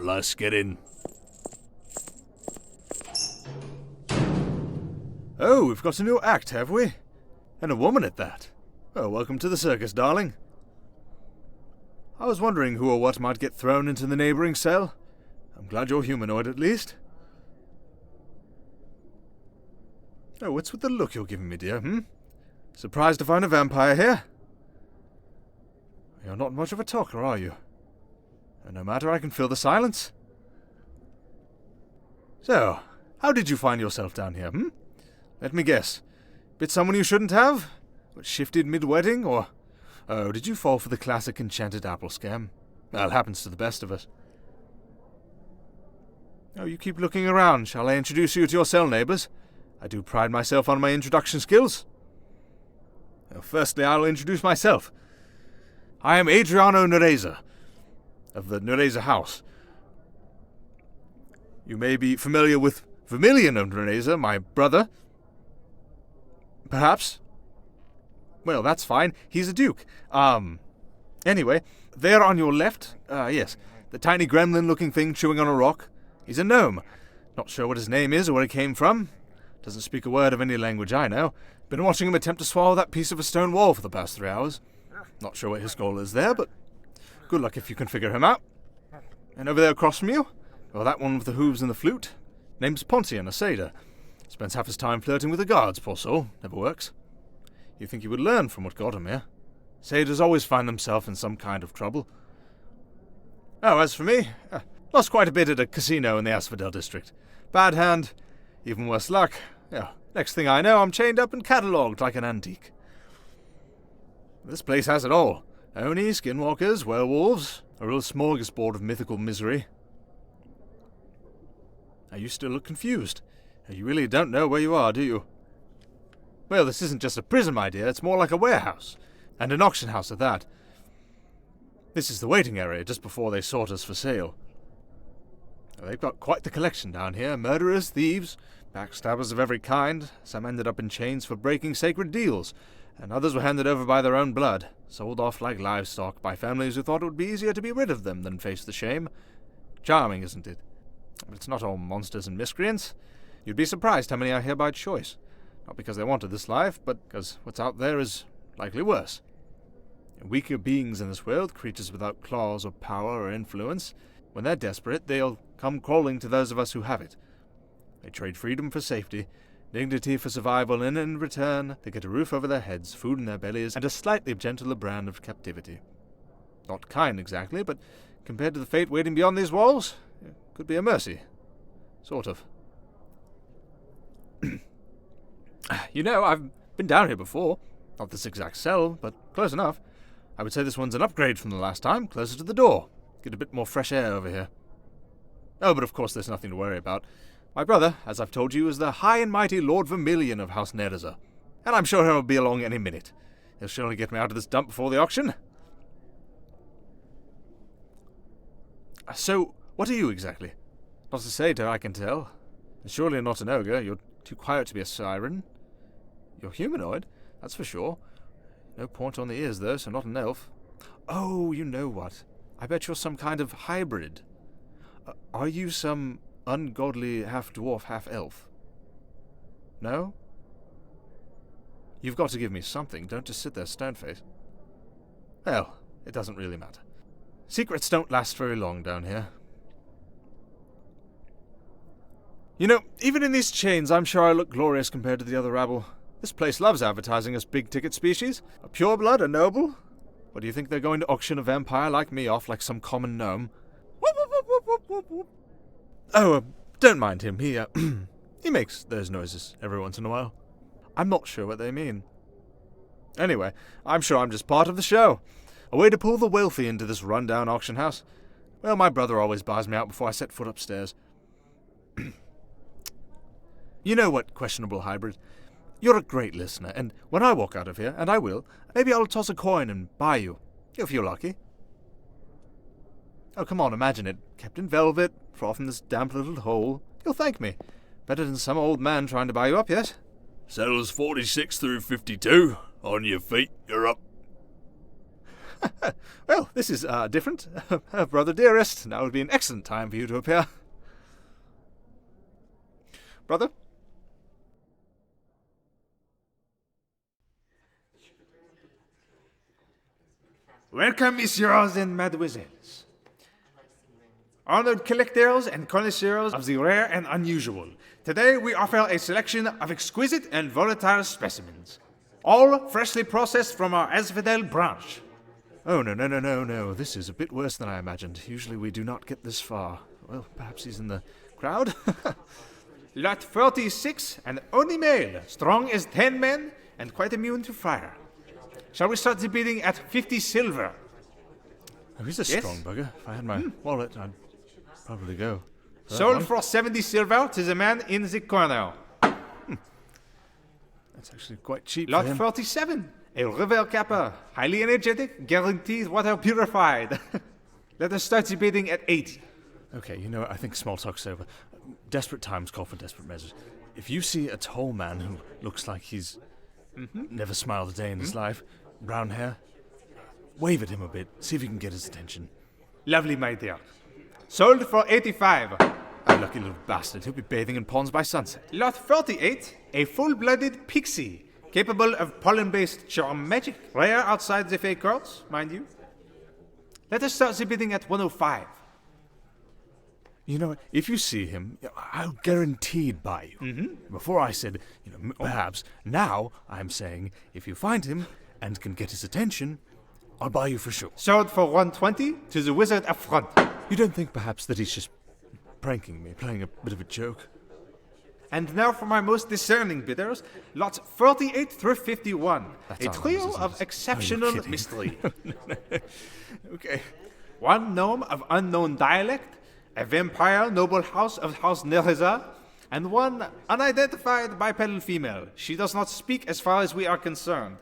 Let's get in. Oh, we've got a new act, have we? And a woman at that. Well, welcome to the circus, darling. I was wondering who or what might get thrown into the neighbouring cell. I'm glad you're humanoid, at least. Oh, what's with the look you're giving me, dear, Surprised to find a vampire here? You're not much of a talker, are you? And no matter, I can fill the silence. So, how did you find yourself down here, Let me guess. Bit someone you shouldn't have? What, shifted mid-wedding, or... Oh, did you fall for the classic enchanted apple scam? Well, happens to the best of us. Oh, you keep looking around. Shall I introduce you to your cell neighbours? I do pride myself on my introduction skills. Well, firstly, I'll introduce myself. I am Adriano Nereza, of the Nereza House. You may be familiar with Vermilion of Nereza, my brother. Perhaps? Well, that's fine. He's a duke. Anyway, there on your left, yes, the tiny gremlin-looking thing chewing on a rock. He's a gnome. Not sure what his name is or where he came from. Doesn't speak a word of any language I know. Been watching him attempt to swallow that piece of a stone wall for the past 3 hours. Not sure what his goal is there, but good luck if you can figure him out. And over there across from you, well, that one with the hooves and the flute, name's Pontian, a satyr. Spends half his time flirting with the guards, poor soul. Never works. You think he would learn from what got him here? Satyrs always find themselves in some kind of trouble. Oh, as for me, lost quite a bit at a casino in the Asphodel District. Bad hand, even worse luck. Yeah, next thing I know, I'm chained up and catalogued like an antique. This place has it all. Oni, skinwalkers, werewolves, a real smorgasbord of mythical misery. Now, you still look confused. You really don't know where you are, do you? Well, this isn't just a prison, my dear. It's more like a warehouse. And an auction house at that. This is the waiting area, just before they sort us for sale. They've got quite the collection down here. Murderers, thieves, backstabbers of every kind. Some ended up in chains for breaking sacred deals, and others were handed over by their own blood, sold off like livestock by families who thought it would be easier to be rid of them than face the shame. Charming, isn't it? But it's not all monsters and miscreants. You'd be surprised how many are here by choice. Not because they wanted this life, but because what's out there is likely worse. Weaker beings in this world, creatures without claws or power or influence, when they're desperate, they'll come crawling to those of us who have it. They trade freedom for safety, dignity for survival, and in return, they get a roof over their heads, food in their bellies, and a slightly gentler brand of captivity. Not kind exactly, but compared to the fate waiting beyond these walls, it could be a mercy. Sort of. You know, I've been down here before. Not this exact cell, but close enough. I would say this one's an upgrade from the last time, closer to the door. Get a bit more fresh air over here. Oh, but of course there's nothing to worry about. My brother, as I've told you, is the high and mighty Lord Vermilion of House Nereza, and I'm sure he'll be along any minute. He'll surely get me out of this dump before the auction. So, what are you exactly? Not a satyr, I can tell. And surely not an ogre. You're too quiet to be a siren. You're humanoid, that's for sure. No point on the ears, though, so not an elf. Oh, you know what? I bet you're some kind of hybrid. Are you some ungodly half-dwarf, half-elf? No? You've got to give me something. Don't just sit there stone-faced. Well, it doesn't really matter. Secrets don't last very long down here. You know, even in these chains, I'm sure I look glorious compared to the other rabble. This place loves advertising us big-ticket species. A pureblood, a noble. What, do you think they're going to auction a vampire like me off like some common gnome? Oh, don't mind him. He he makes those noises every once in a while. I'm not sure what they mean. Anyway, I'm sure I'm just part of the show. A way to pull the wealthy into this run-down auction house. Well, my brother always bars me out before I set foot upstairs. You know what, questionable hybrid? You're a great listener, and when I walk out of here, and I will, maybe I'll toss a coin and buy you, if you're lucky. Oh, come on, imagine it. Kept in velvet, froth in this damp little hole. You'll thank me. Better than some old man trying to buy you up yet. Cells 46 through 52. On your feet, you're up. Well, this is, different. Brother dearest, now would be an excellent time for you to appear. Brother? Welcome, messieurs and mademoiselles. Honored collectors and connoisseurs of the rare and unusual. Today we offer a selection of exquisite and volatile specimens, all freshly processed from our Asphodel branch. Oh, no. This is a bit worse than I imagined. Usually we do not get this far. Well, perhaps he's in the crowd? Lot 46, and only male, strong as 10 men, and quite immune to fire. Shall we start the bidding at 50 silver? Oh, he's a strong bugger. If I had my wallet, I'd probably go. Sold for 70 silver to the man in the corner. That's actually quite cheap Lot for him. 47, a river capper, highly energetic, guaranteed water purified. Let us start the bidding at 80. Okay, you know what? I think small talk's over. Desperate times call for desperate measures. If you see a tall man who looks like he's never smiled a day in his life, brown hair, wave at him a bit, see if you can get his attention. Lovely, my dear. Sold for 85. A lucky little bastard. He'll be bathing in ponds by sunset. Lot 48, a full-blooded pixie, capable of pollen-based charm magic. Rare outside the fake courts, mind you. Let us start the bidding at 105. You know what? If you see him, I'll guaranteed buy you. Before I said, perhaps. Now I'm saying, if you find him and can get his attention, I'll buy you for sure. Sold for 120 to the wizard up front. You don't think perhaps that he's just pranking me, playing a bit of a joke? And now for my most discerning bidders, lots 48 through 51. That's a our trio numbers, isn't of it? exceptional Oh, you're kidding. mystery. Okay. One gnome of unknown dialect, a vampire noble house of House Nereza, and one unidentified bipedal female. She does not speak as far as we are concerned.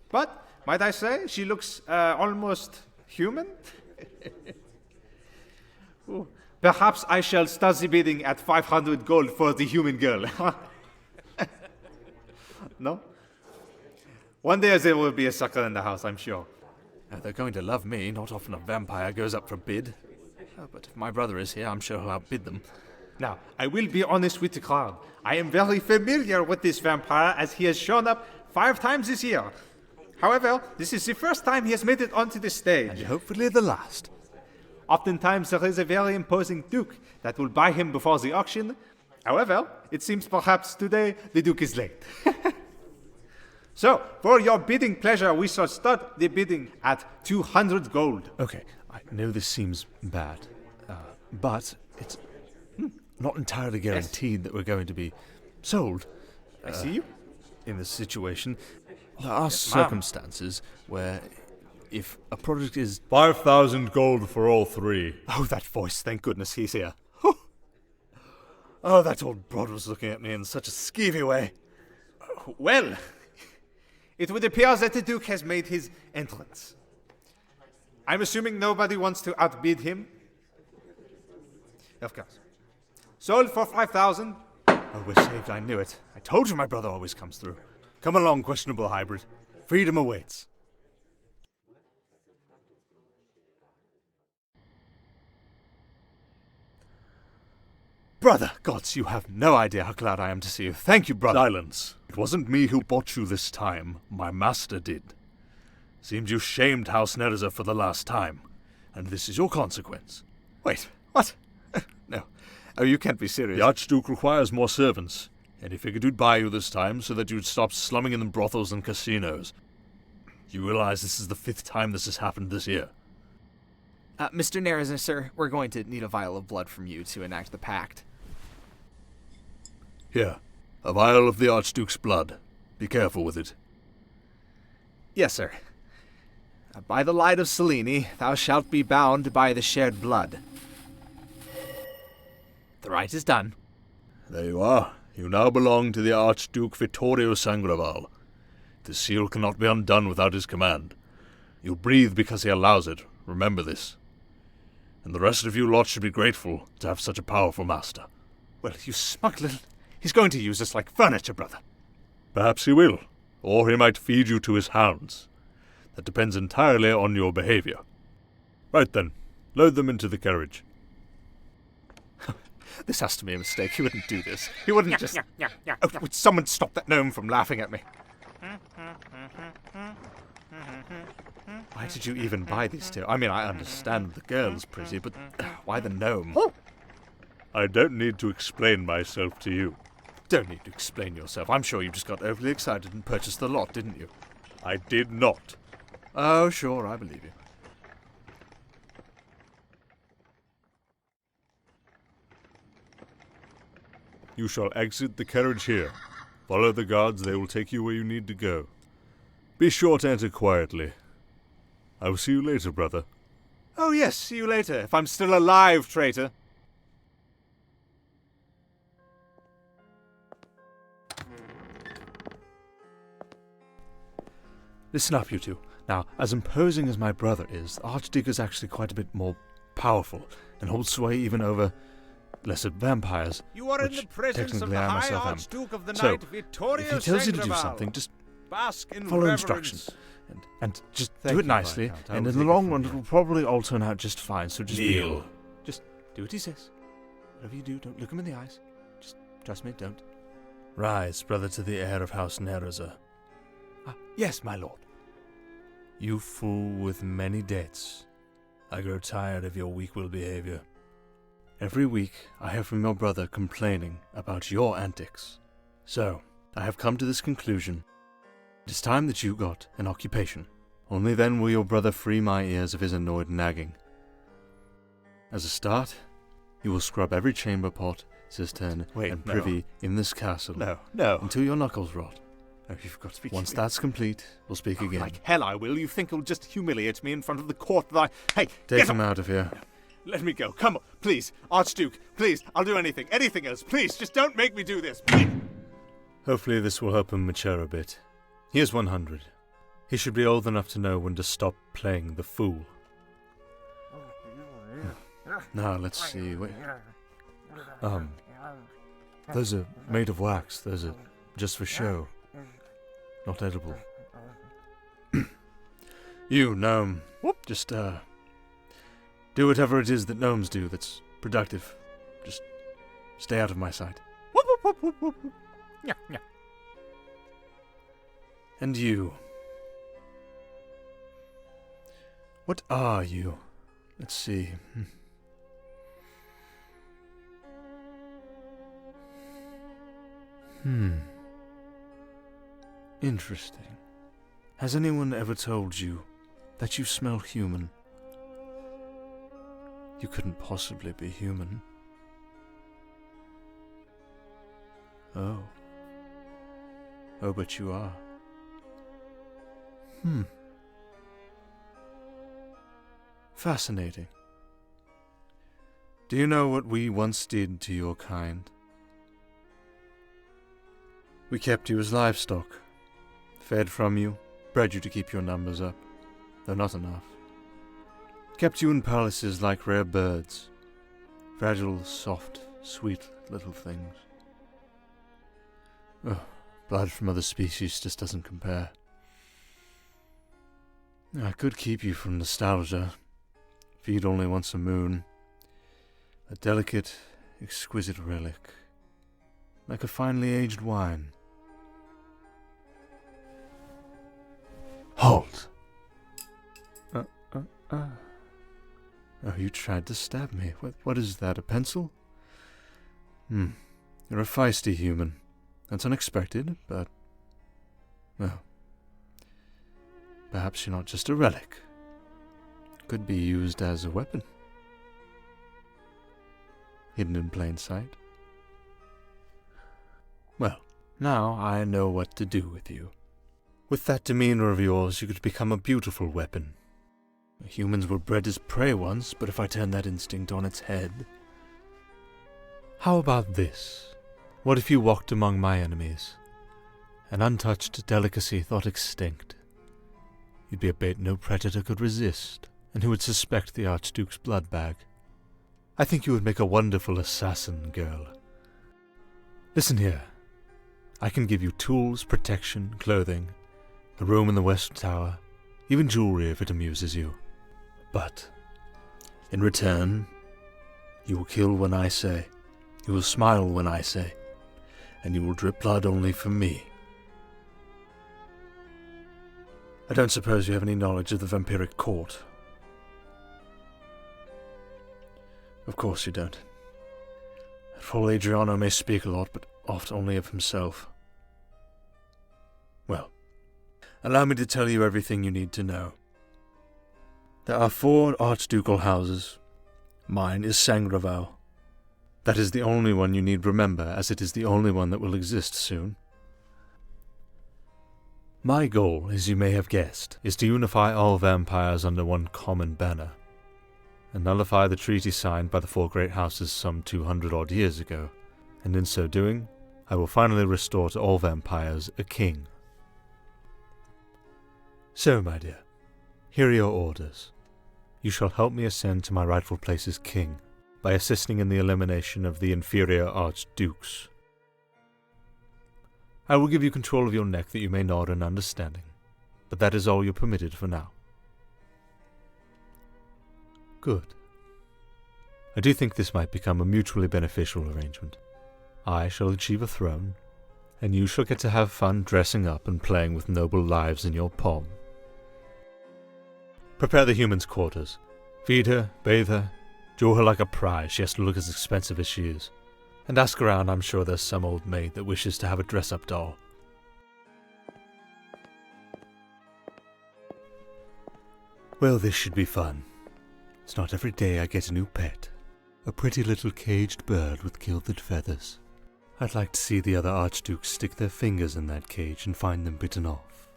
But, might I say, she looks almost human? Ooh. Perhaps I shall start the bidding at 500 gold for the human girl. No? One day there will be a sucker in the house, I'm sure. They're going to love me. Not often a vampire goes up for bid. But if my brother is here, I'm sure he'll outbid them. Now, I will be honest with the crowd. I am very familiar with this vampire as he has shown up 5 times this year. However, this is the first time he has made it onto the stage. And hopefully the last. Oftentimes there is a very imposing duke that will buy him before the auction. However, it seems perhaps today the duke is late. So, for your bidding pleasure, we shall start the bidding at 200 gold. Okay, I know this seems bad, but it's not entirely guaranteed that we're going to be sold. I see you. In this situation, there are ma'am. circumstances where if a product is 5,000 gold for all 3. Oh, that voice, thank goodness he's here. Oh, that old broad was looking at me in such a skeevy way. Well, it would appear that the duke has made his entrance. I'm assuming nobody wants to outbid him. Of course. Sold for 5,000. Oh, we're saved, I knew it. I told you my brother always comes through. Come along, questionable hybrid. Freedom awaits. Brother, gods, you have no idea how glad I am to see you. Thank you, brother. Silence. It wasn't me who bought you this time. My master did. Seems you shamed House Nereza for the last time, and this is your consequence. Wait, what? No. Oh, you can't be serious. The Archduke requires more servants, and he figured he'd buy you this time so that you'd stop slumming in the brothels and casinos. You realize this is the 5th time this has happened this year? Mr. Nereza, sir, we're going to need a vial of blood from you to enact the pact. Here, a vial of the Archduke's blood. Be careful with it. Yes, sir. By the light of Selene, thou shalt be bound by the shared blood. The rite is done. There you are. You now belong to the Archduke Vittorio Sangraval. The seal cannot be undone without his command. You'll breathe because he allows it. Remember this. And the rest of you lot should be grateful to have such a powerful master. Well, you smug little... He's going to use us like furniture, brother. Perhaps he will, or he might feed you to his hounds. That depends entirely on your behavior. Right then, load them into the carriage. This has to be a mistake. He wouldn't do this. He wouldn't just... Oh, would someone stop that gnome from laughing at me? Why did you even buy these two? I mean, I understand the girl's pretty, but why the gnome? I don't need to explain myself to you. Don't need to explain yourself. I'm sure you just got overly excited and purchased the lot, didn't you? I did not. Oh, sure, I believe you. You shall exit the carriage here. Follow the guards, they will take you where you need to go. Be sure to enter quietly. I will see you later, brother. Oh, yes, see you later, if I'm still alive, traitor. Listen up, you two. Now, as imposing as my brother is, the Archduke is actually quite a bit more powerful and holds sway even over lesser vampires. You are in which the presence of technically the I High myself am. Archduke of the So, Night, Vittorio if he tells you to do Sandoval. something, just Bask in follow reverence. instructions. And just Thank do it you, nicely, Viscount. I and will in the take it long from run, you. it'll probably all turn out just fine, so just Kneel. Just do what he says. Whatever you do, don't look him in the eyes. Just trust me, don't. Rise, brother to the heir of House Nereza. Ah, yes, my lord. You fool with many debts. I grow tired of your weak-willed behavior. Every week, I hear from your brother complaining about your antics. So, I have come to this conclusion. It is time that you got an occupation. Only then will your brother free my ears of his annoyed nagging. As a start, you will scrub every chamber pot, cistern, and privy in this castle. No. Until your knuckles rot. Oh, you've got to be Once kidding. that's complete, we'll speak again. Like hell I will. You think you'll just humiliate me in front of the court that I... Hey, Take get him up. out of here. Let me go. Come on. Please. Archduke. Please. I'll do anything. Anything else. Please. Just don't make me do this. Please. Hopefully this will help him mature a bit. He is 100. He should be old enough to know when to stop playing the fool. Now, let's see. Wait. Those are made of wax. Those are just for show. Not edible. You, gnome. Just, do whatever it is that gnomes do that's productive. Just stay out of my sight. And you. What are you? Let's see. Interesting. Has anyone ever told you that you smell human? You couldn't possibly be human. Oh. Oh, but you are. Fascinating. Do you know what we once did to your kind? We kept you as livestock, fed from you, bred you to keep your numbers up, though not enough. Kept you in palaces like rare birds, fragile, soft, sweet little things. Oh, blood from other species just doesn't compare. I could keep you from nostalgia, feed only once a moon. A delicate, exquisite relic, like a finely aged wine. Halt! Oh, you tried to stab me. What is that, a pencil? You're a feisty human. That's unexpected, but... well... perhaps you're not just a relic. Could be used as a weapon. Hidden in plain sight. Well, now I know what to do with you. With that demeanor of yours, you could become a beautiful weapon. Humans were bred as prey once, but if I turn that instinct on its head... How about this? What if you walked among my enemies? An untouched delicacy thought extinct. You'd be a bait no predator could resist, and who would suspect the Archduke's blood bag. I think you would make a wonderful assassin, girl. Listen here. I can give you tools, protection, clothing, a room in the West Tower, even jewelry if it amuses you. But, in return, you will kill when I say, you will smile when I say, and you will drip blood only for me. I don't suppose you have any knowledge of the vampiric court. Of course you don't. Paul Adriano may speak a lot, but oft only of himself. Well, allow me to tell you everything you need to know. There are 4 archducal houses. Mine is Sangraval. That is the only one you need remember, as it is the only one that will exist soon. My goal, as you may have guessed, is to unify all vampires under one common banner, and nullify the treaty signed by the 4 great houses some 200-odd years ago, and in so doing, I will finally restore to all vampires a king. So, my dear, here are your orders. You shall help me ascend to my rightful place as king, by assisting in the elimination of the inferior archdukes. I will give you control of your neck that you may nod in understanding, but that is all you're permitted for now. Good. I do think this might become a mutually beneficial arrangement. I shall achieve a throne, and you shall get to have fun dressing up and playing with noble lives in your palm. Prepare the human's quarters. Feed her, bathe her, jewel her like a prize, she has to look as expensive as she is. And ask around, I'm sure there's some old maid that wishes to have a dress-up doll. Well, this should be fun. It's not every day I get a new pet. A pretty little caged bird with gilded feathers. I'd like to see the other archdukes stick their fingers in that cage and find them bitten off.